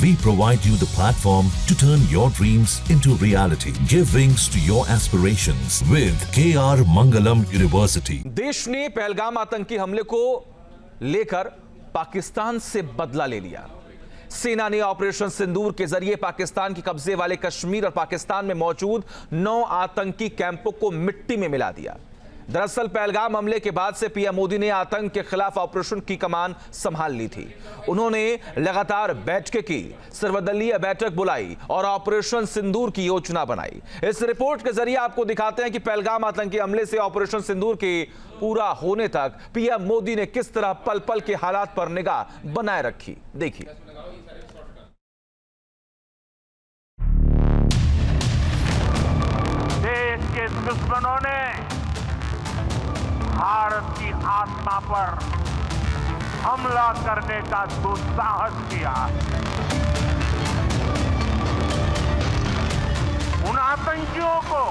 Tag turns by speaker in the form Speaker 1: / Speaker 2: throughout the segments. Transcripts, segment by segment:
Speaker 1: We provide you the platform to turn your dreams into reality. Give wings to your aspirations with KR Mangalam University.
Speaker 2: देश ने पहलगाम आतंकी हमले को लेकर पाकिस्तान से बदला ले लिया। सेना ने ऑपरेशन सिंदूर के जरिए पाकिस्तान के कब्जे वाले कश्मीर और पाकिस्तान में मौजूद 9 आतंकी कैंपों को मिट्टी में मिला दिया। दरअसल पहलगाम हमले के बाद से पीएम मोदी ने आतंक के खिलाफ ऑपरेशन की कमान संभाल ली थी। उन्होंने लगातार बैठकें की, सर्वदलीय बैठक बुलाई और ऑपरेशन सिंदूर की योजना बनाई। इस रिपोर्ट के जरिए आपको दिखाते हैं कि पहलगाम आतंकी हमले से ऑपरेशन सिंदूर के पूरा होने तक पीएम मोदी ने किस तरह पल पल के हालात पर निगाह बनाए रखी। देखिए।
Speaker 3: देश के दुश्मनों ने भारत की आत्मा पर हमला करने का दुस्साहस किया। उन आतंकियों को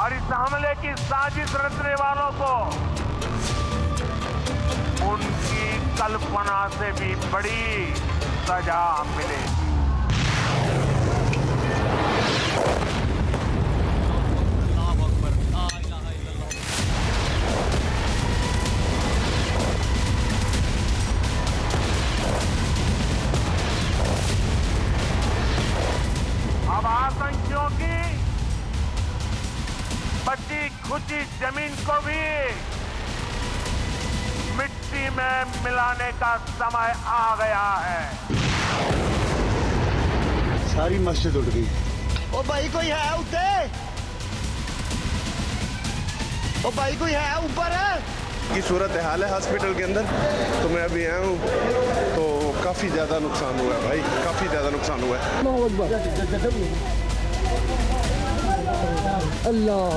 Speaker 3: और इस हमले की साजिश रचने वालों को उनकी कल्पना से भी बड़ी सजा मिलेगी। अब आतंकियों की बची खुची जमीन को भी मिट्टी में मिलाने का समय आ गया है।
Speaker 4: सारी मस्जिद उड़ गई। ओ भाई कोई है ऊपर? ओ भाई कोई है ऊपर?
Speaker 5: की सूरत हाल है हॉस्पिटल के अंदर, तो मैं अभी आया हूँ तो काफ़ी ज़्यादा नुकसान हुआ है भाई, काफ़ी ज़्यादा नुकसान हुआ है।
Speaker 4: अल्लाह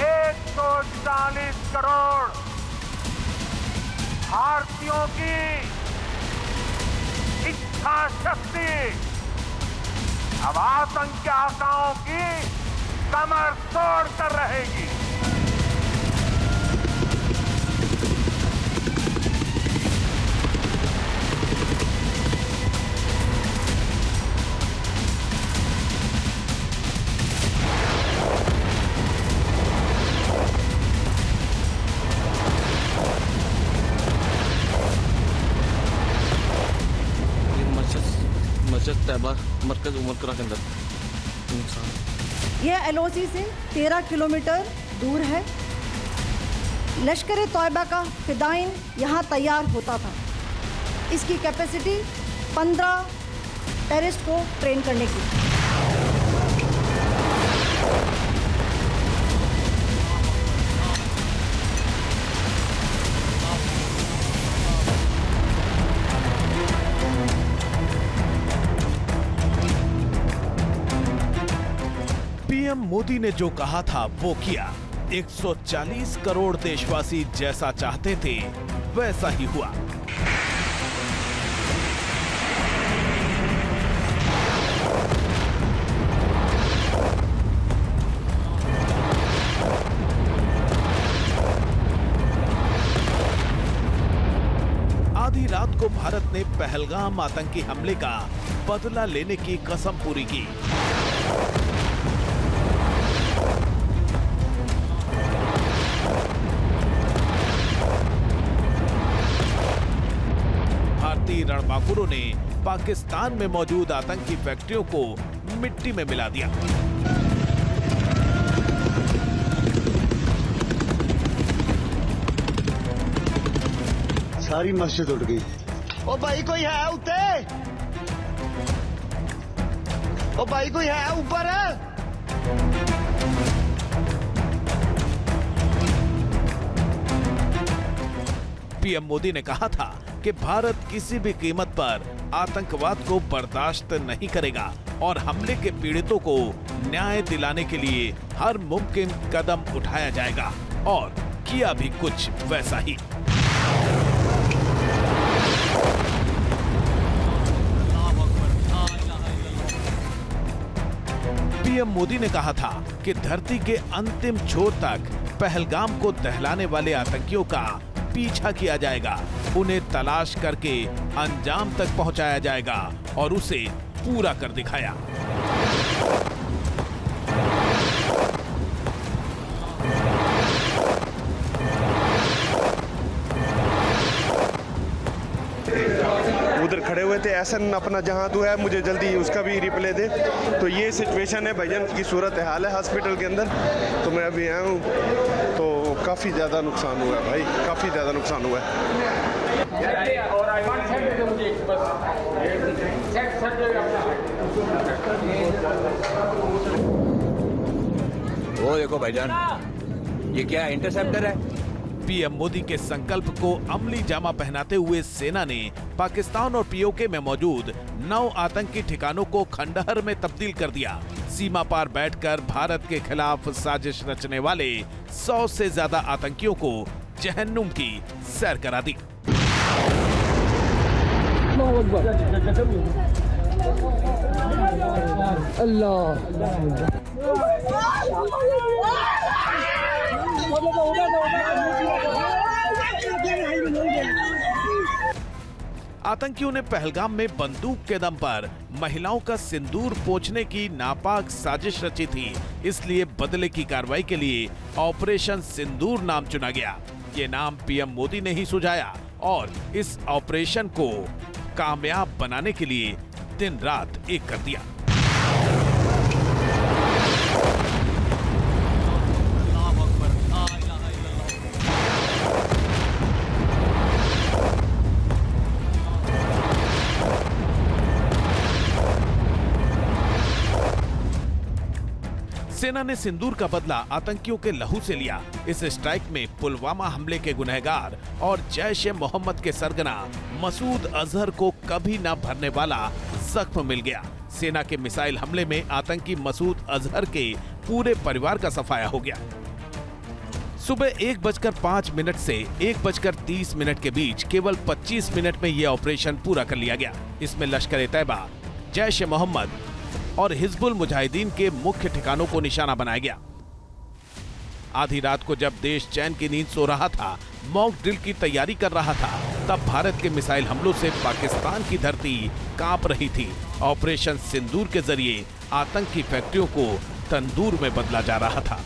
Speaker 3: $140 करोड़ भारतीयों की इच्छा शक्ति अब आतंकी आकाओं की कमर तोड़ कर रहेगी।
Speaker 6: मस्जिद तैयबा मरकज उमरकरा के अंदर नुकसान।
Speaker 7: यह एलओसी से 13 किलोमीटर दूर है। लश्कर तैयबा का फिदाइन यहाँ तैयार होता था। इसकी कैपेसिटी 15 टेररिस्ट को ट्रेन करने की।
Speaker 8: पीएम मोदी ने जो कहा था वो किया। 140 करोड़ देशवासी जैसा चाहते थे वैसा ही हुआ। आधी रात को भारत ने पहलगाम आतंकी हमले का बदला लेने की कसम पूरी की। रणबांकुरों ने पाकिस्तान में मौजूद आतंकी फैक्ट्रियों को मिट्टी में मिला दिया।
Speaker 4: सारी मस्जिद उड़ गई। ओ भाई कोई है ऊपर? ओ भाई कोई है ऊपर?
Speaker 8: पीएम मोदी ने कहा था कि भारत किसी भी कीमत पर आतंकवाद को बर्दाश्त नहीं करेगा और हमले के पीड़ितों को न्याय दिलाने के लिए हर मुमकिन कदम उठाया जाएगा और किया भी कुछ वैसा ही। पीएम मोदी ने कहा था कि धरती के अंतिम छोर तक पहलगाम को दहलाने वाले आतंकियों का पीछा किया जाएगा, उन्हें तलाश करके अंजाम तक पहुंचाया जाएगा और उसे पूरा कर दिखाया।
Speaker 5: उधर खड़े हुए थे एहसन अपना जहां तू है, मुझे जल्दी उसका भी रिप्ले दे। तो ये सिचुएशन है भाईजान की सूरत हाल है हॉस्पिटल के अंदर। तो मैं अभी आया हूँ तो काफ़ी ज़्यादा नुकसान हुआ है भाई, काफ़ी ज़्यादा नुकसान हुआ है।
Speaker 9: वो देखो भाईजान, ये क्या इंटरसेप्टर है?
Speaker 8: पीएम मोदी के संकल्प को अमली जामा पहनाते हुए सेना ने पाकिस्तान और पीओके में मौजूद 9 आतंकी ठिकानों को खंडहर में तब्दील कर दिया। सीमा पार बैठकर भारत के खिलाफ साजिश रचने वाले 100 से ज्यादा आतंकियों को जहन्नुम की सैर करा दी। आतंकियों ने पहलगाम में बंदूक के दम पर महिलाओं का सिंदूर पोंछने की नापाक साजिश रची थी, इसलिए बदले की कार्रवाई के लिए ऑपरेशन सिंदूर नाम चुना गया। ये नाम पीएम मोदी ने ही सुझाया और इस ऑपरेशन को कामयाब बनाने के लिए दिन रात एक कर दिया। सेना ने सिंदूर का बदला आतंकियों के लहू से लिया। इस स्ट्राइक में पुलवामा हमले के गुनहगार और जैश ए मोहम्मद के सरगना मसूद अजहर को कभी न भरने वाला जख्म मिल गया। सेना के मिसाइल हमले में आतंकी मसूद अजहर के पूरे परिवार का सफाया हो गया। सुबह 1:05 से 1:30 के बीच केवल 25 मिनट में यह ऑपरेशन पूरा कर लिया गया। इसमें लश्कर-ए-तैयबा, जैश ए मोहम्मद और हिजबुल मुजाहिदीन के मुख्य ठिकानों को निशाना बनाया गया। आधी रात को जब देश चैन की नींद सो रहा था, मॉक ड्रिल की तैयारी कर रहा था, तब भारत के मिसाइल हमलों से पाकिस्तान की धरती कांप रही थी। ऑपरेशन सिंदूर के जरिए आतंकी फैक्ट्रियों को तंदूर में बदला जा रहा था।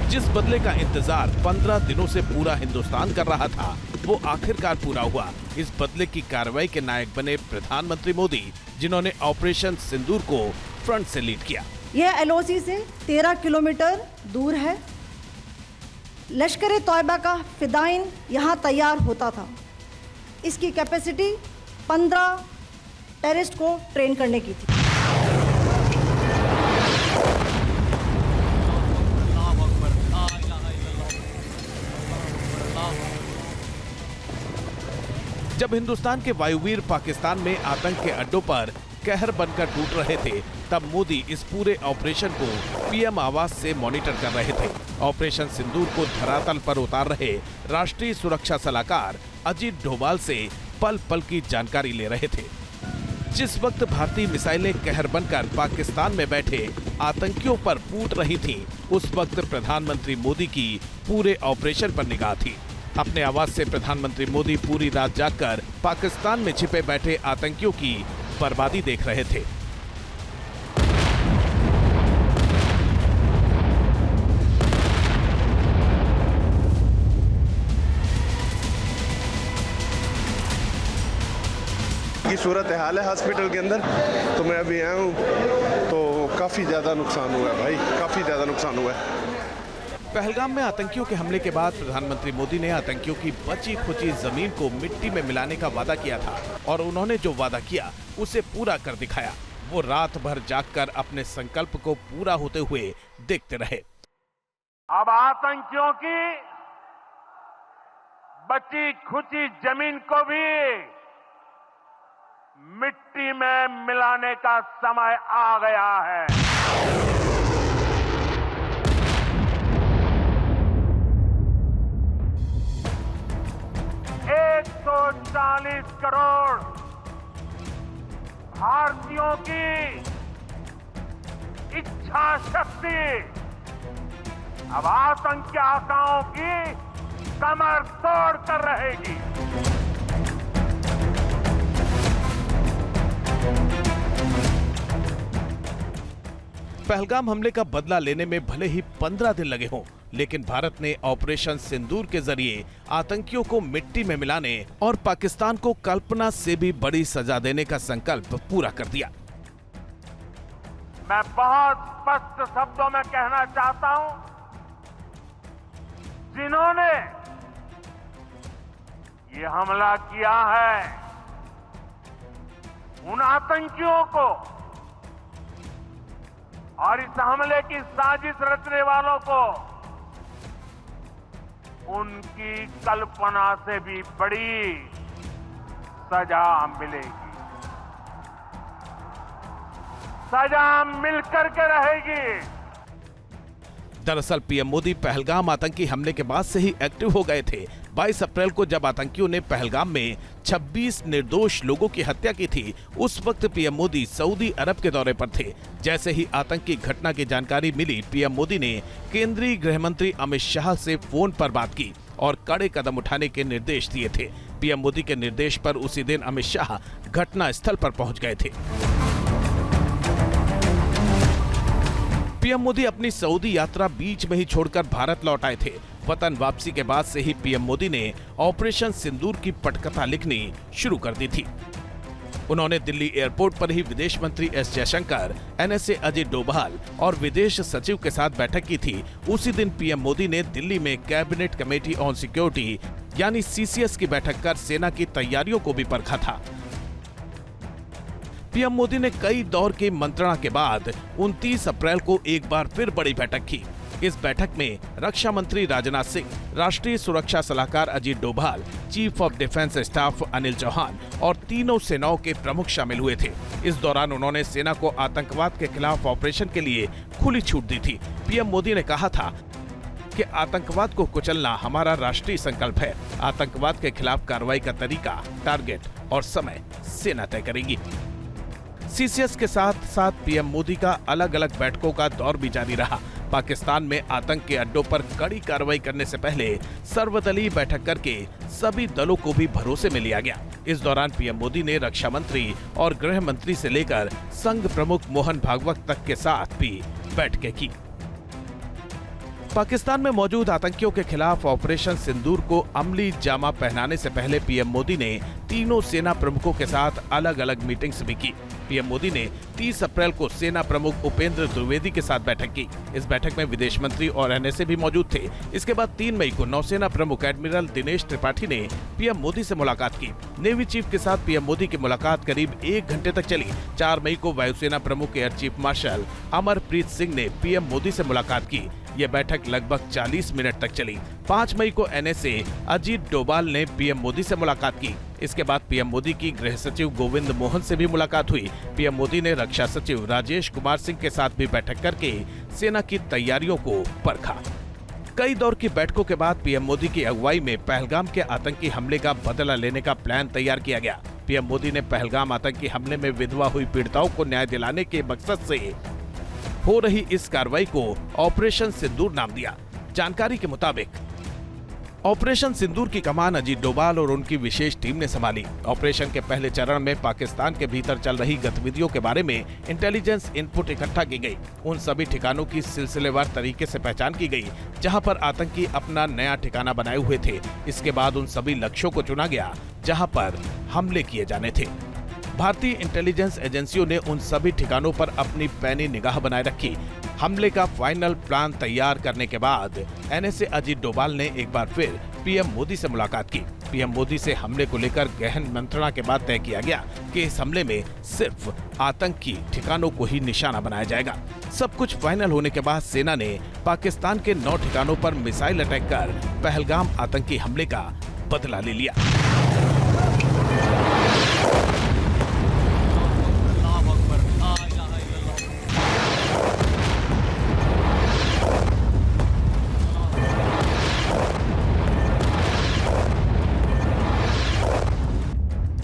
Speaker 8: जिस बदले का इंतजार 15 दिनों से पूरा हिंदुस्तान कर रहा था, वो आखिरकार पूरा हुआ। इस बदले की कार्रवाई के नायक बने प्रधानमंत्री मोदी, जिन्होंने ऑपरेशन सिंदूर को फ्रंट से लीड किया।
Speaker 7: यह एलओसी से 13 किलोमीटर दूर है। लश्कर-ए-तैयबा का फिदाइन यहाँ तैयार होता था। इसकी कैपेसिटी 15 टेररिस्ट को ट्रेन करने की थी। जब हिंदुस्तान के वायुवीर पाकिस्तान में आतंक के अड्डों पर कहर बनकर टूट रहे थे, तब मोदी इस पूरे ऑपरेशन को पीएम आवास से मॉनिटर कर रहे थे। ऑपरेशन सिंदूर को धरातल पर उतार रहे राष्ट्रीय सुरक्षा सलाहकार अजीत डोभाल से पल पल की जानकारी ले रहे थे। जिस वक्त भारतीय मिसाइलें कहर बनकर पाकिस्तान में बैठे आतंकियों पर फूट रही थीं, उस वक्त प्रधानमंत्री मोदी की पूरे ऑपरेशन पर निगाह थी। अपने आवास से प्रधानमंत्री मोदी पूरी रात जागकर पाकिस्तान में छिपे बैठे आतंकियों की बर्बादी देख रहे थे।
Speaker 5: की सूरत हाल है हॉस्पिटल के अंदर। तो मैं अभी आया हूँ तो काफ़ी ज़्यादा नुकसान हुआ है भाई, काफ़ी ज़्यादा नुकसान हुआ है।
Speaker 8: पहलगाम में आतंकियों के हमले के बाद प्रधानमंत्री मोदी ने आतंकियों की बची खुची जमीन को मिट्टी में मिलाने का वादा किया था और उन्होंने जो वादा किया उसे पूरा कर दिखाया। वो रात भर जागकर अपने संकल्प को पूरा होते हुए देखते रहे।
Speaker 3: अब आतंकियों की बची खुची जमीन को भी मिट्टी में मिलाने का समय आ गया है। एक 140 करोड़ भारतीयों की इच्छा शक्ति अब आतंक के आकाओं की कमर तोड़ कर रहेगी।
Speaker 7: पहलगाम हमले का बदला लेने में भले ही 15 दिन लगे हों, लेकिन भारत ने ऑपरेशन सिंदूर के जरिए आतंकियों को मिट्टी में मिलाने और पाकिस्तान को कल्पना से भी बड़ी सजा देने का संकल्प पूरा कर दिया।
Speaker 3: मैं बहुत स्पष्ट शब्दों में कहना चाहता हूं, जिन्होंने ये हमला किया है, उन आतंकियों को और इस हमले की साजिश रचने वालों को उनकी कल्पना से भी बड़ी सजा मिलेगी। सजा मिलकर के रहेगी।
Speaker 7: दरअसल पीएम मोदी पहलगाम आतंकी हमले के बाद से ही एक्टिव हो गए थे। 22 अप्रैल को जब आतंकियों ने पहलगाम में 26 निर्दोष लोगों की हत्या की थी, उस वक्त पीएम मोदी सऊदी अरब के दौरे पर थे। जैसे ही आतंकी घटना की जानकारी मिली, पीएम मोदी ने केंद्रीय गृह मंत्री अमित शाह से फोन पर बात की और कड़े कदम उठाने के निर्देश दिए थे। पीएम मोदी के निर्देश पर उसी दिन अमित शाह घटना स्थल पर पहुंच गए थे। पीएम मोदी अपनी सऊदी यात्रा बीच में ही छोड़कर भारत लौट आए थे। वतन वापसी के बाद से ही पीएम मोदी ने ऑपरेशन सिंदूर की पटकथा लिखनी शुरू कर दी थी। उन्होंने दिल्ली एयरपोर्ट पर ही विदेश मंत्री एस जयशंकर, एनएसए अजित डोभाल और विदेश सचिव के साथ बैठक की थी। उसी दिन पीएम मोदी ने दिल्ली में कैबिनेट कमेटी ऑन सिक्योरिटी यानी सीसीएस की बैठक कर सेना की तैयारियों को भी परखा था। पीएम मोदी ने कई दौर की मंत्रणा के बाद 29 अप्रैल को एक बार फिर बड़ी बैठक की। इस बैठक में रक्षा मंत्री राजनाथ सिंह, राष्ट्रीय सुरक्षा सलाहकार Ajit Doval, chief of defence staff Anil Chauhan और तीनों सेनाओं के प्रमुख शामिल हुए थे। इस दौरान उन्होंने सेना को आतंकवाद के खिलाफ ऑपरेशन के लिए खुली छूट दी थी। पीएम मोदी ने कहा था कि आतंकवाद को कुचलना हमारा राष्ट्रीय संकल्प है। आतंकवाद के खिलाफ कार्रवाई का तरीका, टारगेट और समय सेना तय करेगी। सीसीएस के साथ साथ पीएम मोदी का अलग अलग बैठकों का दौर भी जारी रहा। पाकिस्तान में आतंक के अड्डों पर कड़ी कार्रवाई करने से पहले सर्वदलीय बैठक करके सभी दलों को भी भरोसे में लिया गया। इस दौरान पीएम मोदी ने रक्षा मंत्री और गृह मंत्री से लेकर संघ प्रमुख मोहन भागवत तक के साथ भी बैठकें की। पाकिस्तान में मौजूद आतंकियों के खिलाफ ऑपरेशन सिंदूर को अमली जामा पहनाने से पहले पीएम मोदी ने तीनों सेना प्रमुखों के साथ अलग अलग मीटिंग्स भी की। पीएम मोदी ने 30 अप्रैल को सेना प्रमुख उपेंद्र द्विवेदी के साथ बैठक की। इस बैठक में विदेश मंत्री और एनएसए भी मौजूद थे। इसके बाद 3 मई को नौसेना प्रमुख एडमिरल दिनेश त्रिपाठी ने पीएम मोदी से मुलाकात की। नेवी चीफ के साथ पीएम मोदी की मुलाकात करीब 1 घंटे तक चली। 4 मई को वायुसेना प्रमुख air chief marshal Amarpreet Singh ने पीएम मोदी से मुलाकात की। यह बैठक लगभग 40 मिनट तक चली। 5 मई को एनएसए अजित डोभाल ने पीएम मोदी से मुलाकात की। इसके बाद पीएम मोदी की गृह सचिव गोविंद मोहन से भी मुलाकात हुई। पीएम मोदी ने रक्षा सचिव राजेश कुमार सिंह के साथ भी बैठक करके सेना की तैयारियों को परखा। कई दौर की बैठकों के बाद पीएम मोदी की अगुवाई में पहलगाम के आतंकी हमले का बदला लेने का प्लान तैयार किया गया। पीएम मोदी ने पहलगाम आतंकी हमले में विधवा हुई पीड़िताओं को न्याय दिलाने के मकसद से हो रही इस कार्रवाई को ऑपरेशन सिंदूर नाम दिया। जानकारी के मुताबिक ऑपरेशन सिंदूर की कमान अजित डोभाल और उनकी विशेष टीम ने संभाली। ऑपरेशन के पहले चरण में पाकिस्तान के भीतर चल रही गतिविधियों के बारे में इंटेलिजेंस इनपुट इकट्ठा की गई। उन सभी ठिकानों की सिलसिलेवार तरीके से पहचान की गई जहां पर आतंकी अपना नया ठिकाना बनाए हुए थे। इसके बाद उन सभी लक्ष्यों को चुना गया जहां पर हमले किए जाने थे। भारतीय इंटेलिजेंस एजेंसियों ने उन सभी ठिकानों पर अपनी पैनी निगाह बनाए रखी। हमले का फाइनल प्लान तैयार करने के बाद एनएसए अजित डोभाल ने एक बार फिर पीएम मोदी से मुलाकात की। पीएम मोदी से हमले को लेकर गहन मंत्रणा के बाद तय किया गया कि इस हमले में सिर्फ आतंकी ठिकानों को ही निशाना बनाया जाएगा। सब कुछ फाइनल होने के बाद सेना ने पाकिस्तान के 9 ठिकानों पर मिसाइल अटैक कर पहलगाम आतंकी हमले का बदला ले लिया।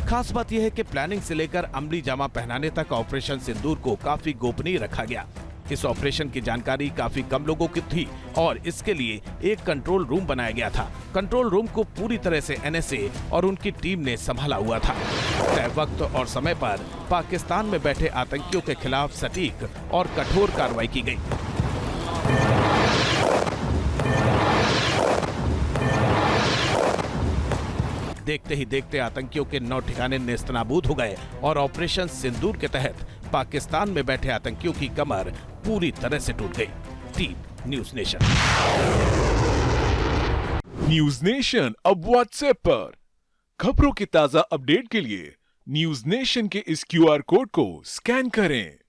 Speaker 7: खास बात यह है कि प्लानिंग से लेकर अमली जामा पहनाने तक ऑपरेशन सिंदूर को काफी गोपनीय रखा गया। इस ऑपरेशन की जानकारी काफी कम लोगों की थी और इसके लिए एक कंट्रोल रूम बनाया गया था। कंट्रोल रूम को पूरी तरह से एनएसए और उनकी टीम ने संभाला हुआ था। तय वक्त और समय पर पाकिस्तान में बैठे आतंकियों के खिलाफ सटीक और कठोर कार्रवाई की गई। देखते ही देखते आतंकियों के 9 ठिकाने नेस्तनाबूद हो गए और ऑपरेशन सिंदूर के तहत पाकिस्तान में बैठे आतंकियों की कमर पूरी तरह से टूट गई। Team news nation.
Speaker 10: News nation अब व्हाट्सएप पर खबरों की ताजा अपडेट के लिए न्यूज़ नेशन के इस QR कोड को स्कैन करें।